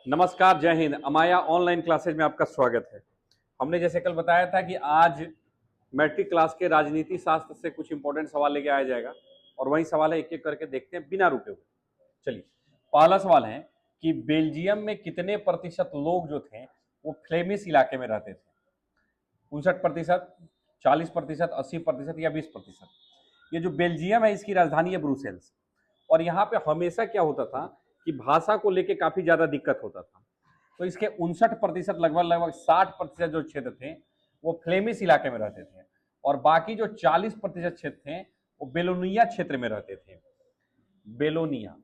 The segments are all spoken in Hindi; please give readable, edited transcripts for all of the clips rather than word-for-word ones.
नमस्कार, जय हिंद। अमाया ऑनलाइन क्लासेज में आपका स्वागत है। हमने जैसे कल बताया था कि आज मैट्रिक क्लास के राजनीति शास्त्र से कुछ इंपॉर्टेंट सवाल लेके आया जाएगा और वही सवाल है, एक एक करके देखते हैं बिना रुके हुए। चलिए, पहला सवाल है कि बेल्जियम में कितने प्रतिशत लोग जो थे वो फ्लेमिश इलाके में रहते थे? 59%, 40%, 80% या 20%? ये जो बेल्जियम है इसकी राजधानी है ब्रुसेल्स। और यहाँ पे हमेशा क्या होता था कि भाषा को लेके काफी ज्यादा दिक्कत होता था। तो इसके 59%, लगभग लगभग 60% जो क्षेत्र थे वो फ्लेमिश इलाके में रहते थे और बाकी जो 40% क्षेत्र थे वो बेलोनिया क्षेत्र में रहते थे। बेलोनिया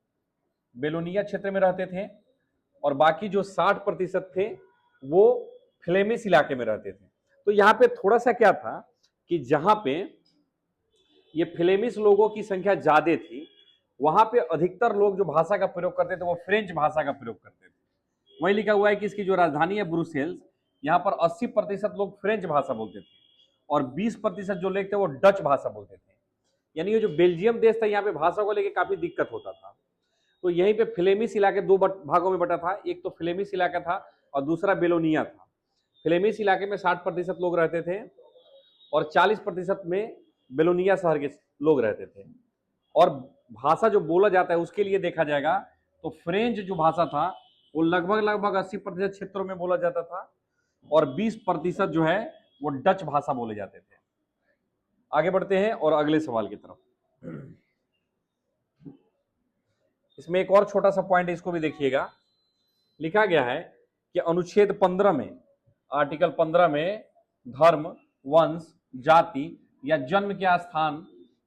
बेलोनिया क्षेत्र में रहते थे और बाकी जो 60% थे वो फ्लेमिश इलाके में रहते थे। तो यहाँ पे थोड़ा सा क्या था कि जहां पे ये फ्लेमिश लोगों की संख्या ज्यादा थी वहां पे अधिकतर लोग जो भाषा का प्रयोग करते थे वो फ्रेंच भाषा का प्रयोग करते थे। वही लिखा हुआ है कि इसकी जो राजधानी है ब्रुसेल्स, यहाँ पर 80% लोग फ्रेंच भाषा बोलते थे और 20% जो लोग थे वो डच भाषा बोलते थे। यानी ये जो बेल्जियम देश था यहाँ पे भाषा को लेकर काफी दिक्कत होता था। तो यहीं पे फ्लेमिश इलाके दो भागों में बटा था, एक तो फ्लेमिश इलाका था और दूसरा बेलोनिया था। फ्लेमिश इलाके में 60% लोग रहते थे और 40% में बेलोनिया शहर के लोग रहते थे। और भाषा जो बोला जाता है उसके लिए देखा जाएगा तो फ्रेंच जो भाषा था वो लगभग लगभग 80% क्षेत्रों में बोला जाता था और 20% जो है वो डच भाषा बोले जाते थे। आगे बढ़ते हैं और अगले सवाल की तरफ। इसमें एक और छोटा सा पॉइंट है, इसको भी देखिएगा। लिखा गया है कि अनुच्छेद 15 में, आर्टिकल 15 में धर्म, वंश, जाति या जन्म के स्थान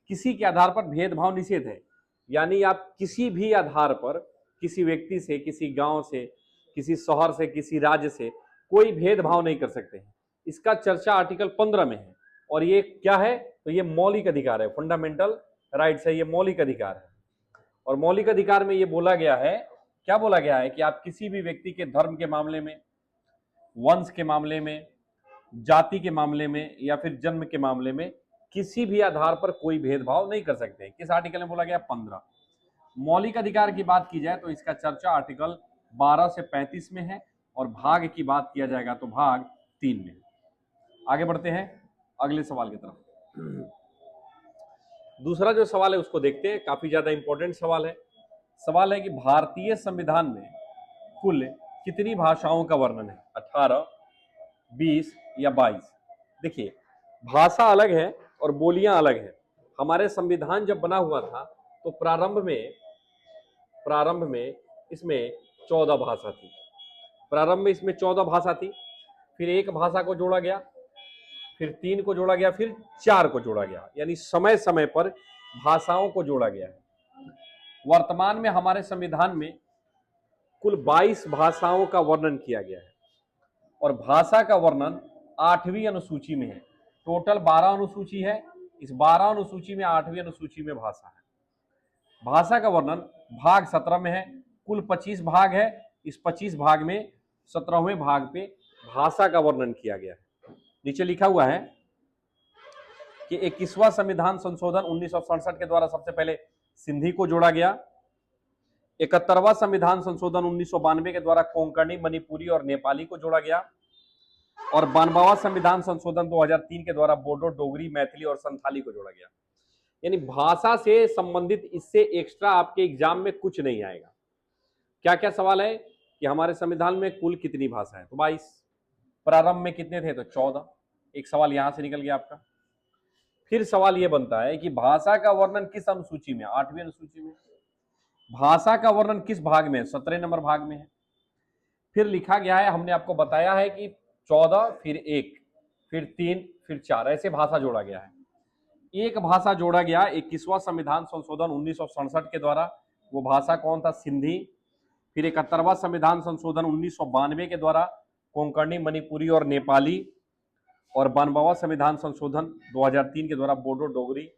किसी के आधार पर भेदभाव निषेध है। यानी आप किसी भी आधार पर किसी व्यक्ति से, किसी गांव से, किसी शहर से, किसी राज्य से कोई भेदभाव नहीं कर सकते हैं। इसका चर्चा आर्टिकल 15 में है और ये क्या है? तो ये मौलिक अधिकार है, फंडामेंटल राइट्स है, ये मौलिक अधिकार है। और मौलिक अधिकार में ये बोला गया है, क्या बोला गया है कि आप किसी भी व्यक्ति के धर्म के मामले में, वंश के मामले में, जाति के मामले में या फिर जन्म के मामले में किसी भी आधार पर कोई भेदभाव नहीं कर सकते। किस आर्टिकल में बोला गया? 15। मौलिक अधिकार की बात की जाए तो इसका चर्चा आर्टिकल 12 से 35 में है और भाग की बात किया जाएगा तो भाग 3 में। आगे बढ़ते हैं अगले सवाल की तरफ। दूसरा जो सवाल है उसको देखते हैं, काफी ज्यादा इंपॉर्टेंट सवाल है। सवाल है कि भारतीय संविधान में कुल कितनी भाषाओं का वर्णन है? 18, 20 या 22? देखिए, भाषा अलग है और बोलियां अलग है। हमारे संविधान जब बना हुआ था तो प्रारंभ में इसमें 14 भाषा थी। प्रारंभ में इसमें 14 भाषा थी, फिर एक भाषा को जोड़ा गया, फिर 3 को जोड़ा गया, फिर 4 को जोड़ा गया। यानी समय समय पर भाषाओं को जोड़ा गया है। वर्तमान में हमारे संविधान में कुल 22 भाषाओं का वर्णन किया गया है और भाषा का वर्णन 8वीं अनुसूची में है। टोटल 12 अनुसूची है, इस 12 अनुसूची में 8वीं अनुसूची में भाषा है। भाषा का वर्णन भाग 17 में है। कुल 25 भाग है, इस 25 भाग में 17वें भाग पे भाषा का वर्णन किया गया है। नीचे लिखा हुआ है कि 21वां संविधान संशोधन 1967 के द्वारा सबसे पहले सिंधी को जोड़ा गया। 71वां संविधान संशोधन 1992 के द्वारा कोंकणी, मणिपुरी और नेपाली को जोड़ा गया और 92वां संविधान संशोधन 2003 के द्वारा बोडो, डोगरी, मैथिली और संथाली को जोड़ा गया। यानी भाषा से संबंधित इससे एक्स्ट्रा आपके एग्जाम में कुछ नहीं आएगा। क्या क्या सवाल है कि हमारे संविधान में कुल कितनी भाषा है? तो 22। प्रारंभ में कितने थे? तो 14। एक सवाल यहां से निकल गया आपका। फिर सवाल यह बनता है कि भाषा का वर्णन किस अनुसूची में? 8वीं अनुसूची में। भाषा का वर्णन किस भाग में? 17 नंबर भाग में है। फिर लिखा गया है, हमने आपको बताया है कि 14, फिर 1, फिर 3, फिर 4, ऐसे भाषा जोड़ा गया है। एक भाषा जोड़ा गया 21वां संविधान संशोधन 1967 के द्वारा, वो भाषा कौन था? सिंधी। फिर 71वां संविधान संशोधन 1992 के द्वारा कोंकणी, मणिपुरी और नेपाली और 92वां संविधान संशोधन 2003 के द्वारा बोडो, डोगरी,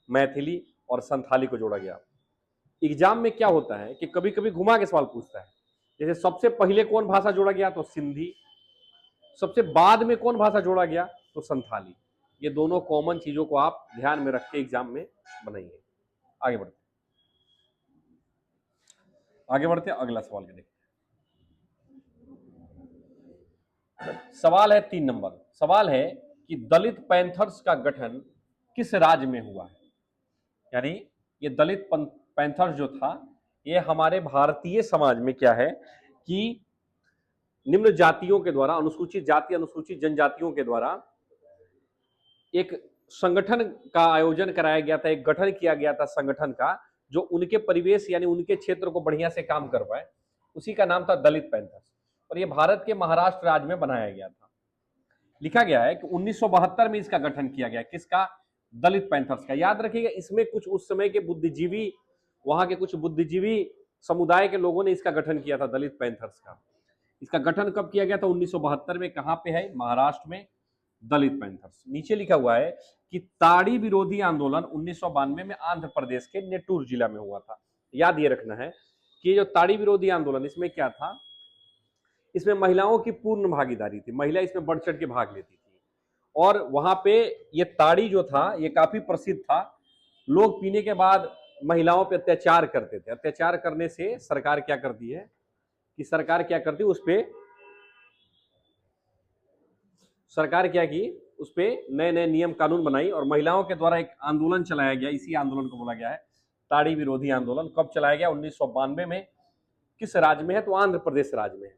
मैथिली और संथाली को जोड़ा गया। एग्जाम में क्या होता है कि कभी कभी घुमा के सवाल पूछता है, जैसे सबसे पहले कौन भाषा जोड़ा गया? तो सिंधी। सबसे बाद में कौन भाषा जोड़ा गया? तो संथाली। ये दोनों कॉमन चीजों को आप ध्यान में रख के एग्जाम में बनाइए। आगे बढ़ते अगला सवाल के देखते हैं। सवाल है 3 नंबर। सवाल है कि दलित पैंथर्स का गठन किस राज्य में हुआ है। यानी ये दलित पैंथर्स जो था ये हमारे भारतीय समाज में क्या है कि निम्न जातियों के द्वारा, अनुसूचित जाति अनुसूचित जनजातियों के द्वारा एक संगठन का आयोजन कराया गया था, एक गठन किया गया था संगठन का, जो उनके परिवेश यानी उनके क्षेत्र को बढ़िया से काम कर पाए। उसी का नाम था दलित पैंथर्स और ये भारत के महाराष्ट्र राज्य में बनाया गया था। लिखा गया है कि 1972 में इसका गठन किया गया। किसका? दलित पैंथर्स का। याद रखिएगा, इसमें कुछ उस समय के बुद्धिजीवी, वहां के कुछ बुद्धिजीवी समुदाय के लोगों ने इसका गठन किया था, दलित पैंथर्स का। इसका गठन कब किया गया था? 1972 में। कहां पे है? महाराष्ट्र में, दलित पैंथर्स। नीचे लिखा हुआ है कि ताड़ी विरोधी आंदोलन 1992 में आंध्र प्रदेश के नेटूर जिला में हुआ था। याद ये रखना है कि जो ताड़ी विरोधी आंदोलन, इसमें क्या था? इसमें महिलाओं की पूर्ण भागीदारी थी, महिला इसमें बढ़ चढ़ के भाग लेती थी और वहां पे ये ताड़ी जो था ये काफी प्रसिद्ध था। लोग पीने के बाद महिलाओं पे अत्याचार करते थे। अत्याचार करने से सरकार क्या करती है कि सरकार क्या की, उस पर नए नए नियम कानून बनाई और महिलाओं के द्वारा एक आंदोलन चलाया गया। इसी आंदोलन को बोला गया है ताड़ी विरोधी आंदोलन। कब चलाया गया? 1992 में। किस राज्य में है? तो आंध्र प्रदेश राज्य में है।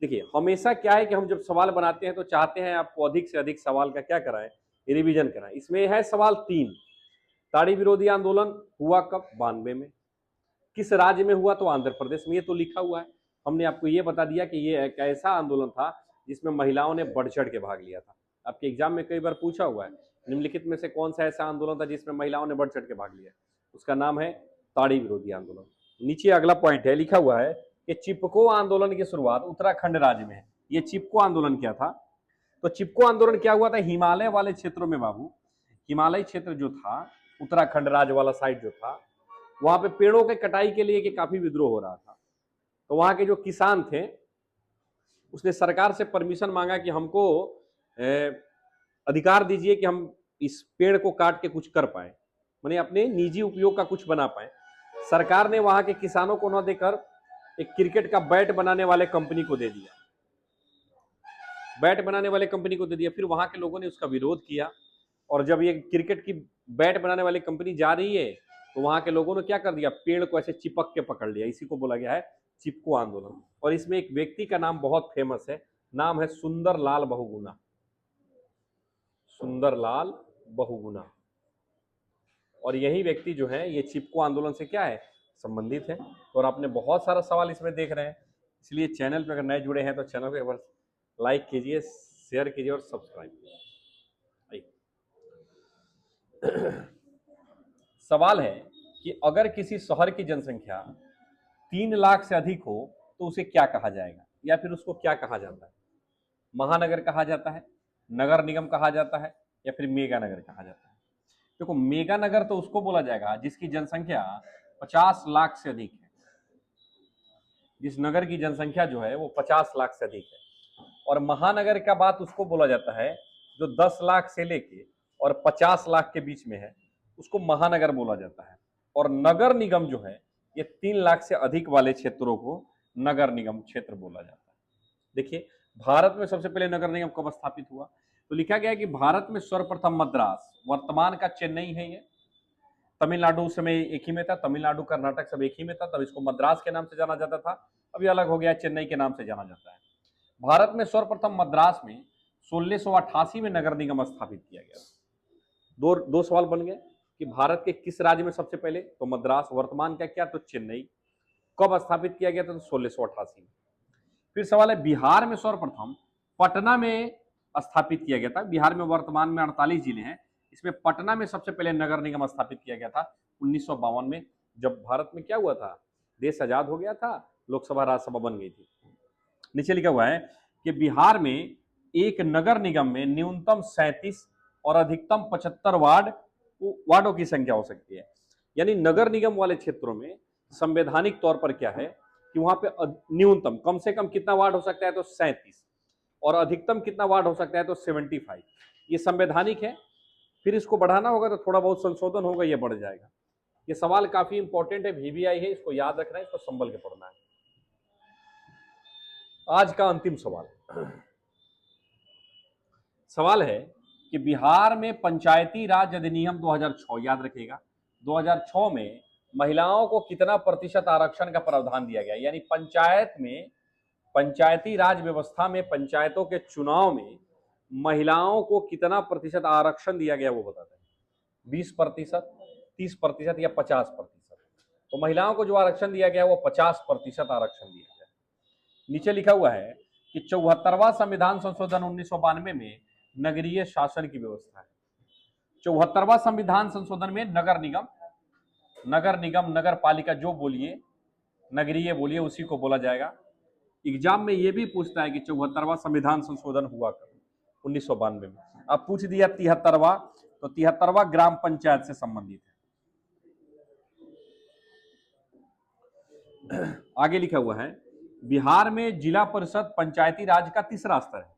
देखिए, हमेशा क्या है कि हम जब सवाल बनाते हैं तो चाहते हैं आपको अधिक से अधिक सवाल का क्या कराएं, रिवीजन कराएं। इसमें है सवाल 3, ताड़ी विरोधी आंदोलन हुआ कब? 92 में। किस राज्य में हुआ? तो आंध्र प्रदेश में। ये तो लिखा हुआ है। हमने आपको ये बता दिया कि ये एक ऐसा आंदोलन था जिसमें महिलाओं ने बढ़ चढ़ के भाग लिया था। आपके एग्जाम में कई बार पूछा हुआ है निम्नलिखित में से कौन सा ऐसा आंदोलन था जिसमें महिलाओं ने बढ़ चढ़ के भाग लिया? उसका नाम है ताड़ी विरोधी आंदोलन। नीचे अगला पॉइंट है, लिखा हुआ है कि चिपको आंदोलन की शुरुआत उत्तराखंड राज्य में है। ये चिपको आंदोलन क्या था? तो चिपको आंदोलन क्या हुआ था? हिमालय वाले क्षेत्रों में बाबू, हिमालय क्षेत्र जो था, उत्तराखंड राज्य वाला साइड जो था, वहां पे पेड़ों के कटाई के लिए काफी विद्रोह हो रहा था। तो वहां के जो किसान थे उसने सरकार से परमिशन मांगा कि हमको अधिकार दीजिए कि हम इस पेड़ को काट के कुछ कर पाए, माने अपने निजी उपयोग का कुछ बना पाए। सरकार ने वहां के किसानों को न देकर एक क्रिकेट का बैट बनाने वाले कंपनी को दे दिया। बैट बनाने वाले कंपनी को दे दिया। फिर वहां के लोगों ने उसका विरोध किया और जब ये क्रिकेट की बैट बनाने वाली कंपनी जा रही है तो वहां के लोगों ने क्या कर दिया? पेड़ को ऐसे चिपक के पकड़ लिया। इसी को बोला गया है चिपको आंदोलन। और इसमें एक व्यक्ति का नाम बहुत फेमस है, नाम है सुंदरलाल बहुगुणा। सुंदरलाल बहुगुणा। और यही व्यक्ति जो है ये चिपको आंदोलन से क्या है? संबंधित है। और आपने बहुत सारा सवाल इसमें देख रहे हैं, इसलिए चैनल पर अगर नए जुड़े हैं तो चैनल को एक बार लाइक कीजिए, शेयर कीजिए और सब्सक्राइब कीजिए। सवाल है कि अगर किसी शहर की जनसंख्या 3 लाख से अधिक हो तो उसे क्या कहा जाएगा, या फिर उसको क्या कहा जाता है? महानगर कहा जाता है, नगर निगम कहा जाता है, या फिर मेगा नगर कहा जाता है? देखो, मेगा नगर तो उसको बोला जाएगा जिसकी जनसंख्या 50 लाख से अधिक है। जिस नगर की जनसंख्या जो है वो 50 लाख से अधिक है। और महानगर का बात उसको बोला जाता है जो 10 लाख से लेके और 50 लाख के बीच में है, उसको महानगर बोला जाता है। और नगर निगम जो है ये 3 लाख से अधिक वाले क्षेत्रों को नगर निगम क्षेत्र बोला जाता है। देखिए, भारत में सबसे पहले नगर निगम कब स्थापित हुआ? तो लिखा गया है कि भारत में सर्वप्रथम मद्रास, वर्तमान का चेन्नई है ये, तमिलनाडु उस समय एक ही में था, तमिलनाडु कर्नाटक सब एक ही में था, तब इसको मद्रास के नाम से जाना जाता था, अभी अलग हो गया, चेन्नई के नाम से जाना जाता है। भारत में सर्वप्रथम मद्रास में 1688 में नगर निगम स्थापित किया गया। दो सवाल बन गए कि भारत के किस राज्य में सबसे पहले? तो मद्रास। वर्तमान का क्या? तो चेन्नई। कब स्थापित किया गया था? तो 1688 में। फिर सवाल है, बिहार में सर्वप्रथम पटना में स्थापित किया गया था। बिहार में वर्तमान में 48 जिले हैं, इसमें पटना में सबसे पहले नगर निगम स्थापित किया गया था 1952 में, जब भारत में क्या हुआ था? देश आजाद हो गया था, लोकसभा राज्यसभा बन गई थी। नीचे लिखा हुआ है कि बिहार में एक नगर निगम में न्यूनतम 37 और अधिकतम 75 वार्डों की संख्या हो सकती है। यानी नगर निगम वाले क्षेत्रों में संवैधानिक तौर पर क्या है कि वहां पे न्यूनतम कम से कम कितना वार्ड हो सकता है? तो 37। और अधिकतम कितना वार्ड हो सकता है? तो 75। ये संवैधानिक है। फिर इसको बढ़ाना होगा तो थोड़ा बहुत संशोधन होगा, ये बढ़ जाएगा। ये सवाल काफी इंपॉर्टेंट है, VVI है, इसको याद रखना है, इसको संभल के पढ़ना है। आज का अंतिम सवाल, सवाल है कि बिहार में पंचायती राज अधिनियम 2006, याद रखिएगा 2006 में महिलाओं को कितना प्रतिशत आरक्षण का प्रावधान दिया गया, यानी पंचायत में, पंचायती राज व्यवस्था में, पंचायतों के चुनाव में महिलाओं को कितना प्रतिशत आरक्षण दिया गया वो बताते हैं। 20%, 30% या 50%। तो महिलाओं को जो आरक्षण दिया गया वो 50% आरक्षण दिया गया। नीचे लिखा हुआ है कि 74वां संविधान संशोधन 1992 में नगरीय शासन की व्यवस्था है। 74वां संविधान संशोधन में नगर निगम, नगर पालिका जो बोलिए, नगरीय बोलिए, उसी को बोला जाएगा। एग्जाम में ये भी पूछता है कि 74वां संविधान संशोधन हुआ कब, 1992 में। अब पूछ दिया 73वां, तो 73वां ग्राम पंचायत से संबंधित है। आगे लिखा हुआ है बिहार में जिला परिषद पंचायती राज का तीसरा स्तर है।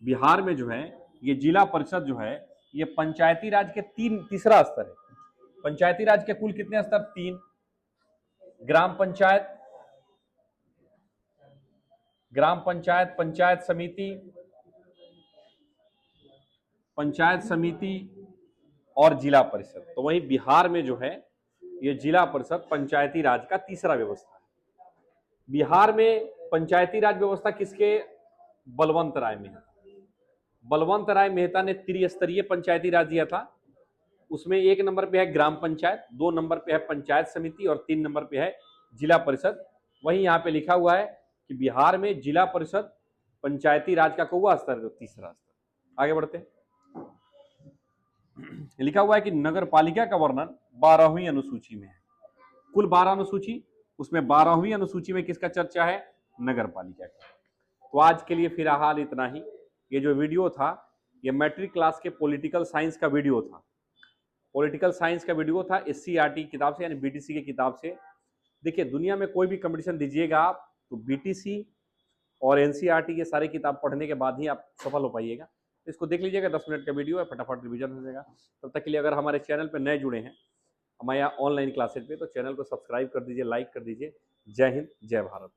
बिहार में जो है ये जिला परिषद जो है ये पंचायती राज के तीसरा स्तर है। पंचायती राज के कुल कितने स्तर? 3। ग्राम पंचायत, पंचायत समिति और जिला परिषद। तो वही बिहार में जो है ये जिला परिषद पंचायती राज का तीसरा व्यवस्था है। बिहार में पंचायती राज व्यवस्था किसके? बलवंत राय मेहता। बलवंत राय मेहता ने त्रिस्तरीय पंचायती राज दिया था। उसमें 1 नंबर पे है ग्राम पंचायत, 2 नंबर पे है पंचायत समिति और 3 नंबर पे है जिला परिषद। वहीं यहाँ पे लिखा हुआ है कि बिहार में जिला परिषद पंचायती राज का कौवा स्तर, तीसरा स्तर। आगे बढ़ते हैं। लिखा हुआ है कि नगर पालिका का वर्णन 12वीं अनुसूची में है। कुल 12 अनुसूची, उसमें 12वीं अनुसूची में किसका चर्चा है? नगर पालिका का। तो आज के लिए फिलहाल इतना ही। ये जो वीडियो था ये मैट्रिक क्लास के पॉलिटिकल साइंस का वीडियो था। पॉलिटिकल साइंस का वीडियो था एससीईआरटी किताब से, यानी बीटीसी की किताब से। देखिए दुनिया में कोई भी कंपटीशन दीजिएगा आप तो बीटीसी और एनसीईआरटी के सारे किताब पढ़ने के बाद ही आप सफल हो पाइएगा। इसको देख लीजिएगा, 10 मिनट का वीडियो है, फटाफट रिवीजन हो जाएगा। तब तक के लिए अगर हमारे चैनल पर नए जुड़े हैं हमारे यहाँ ऑनलाइन क्लासेज पे, तो चैनल को सब्सक्राइब कर दीजिए, लाइक कर दीजिए। जय हिंद, जय भारत।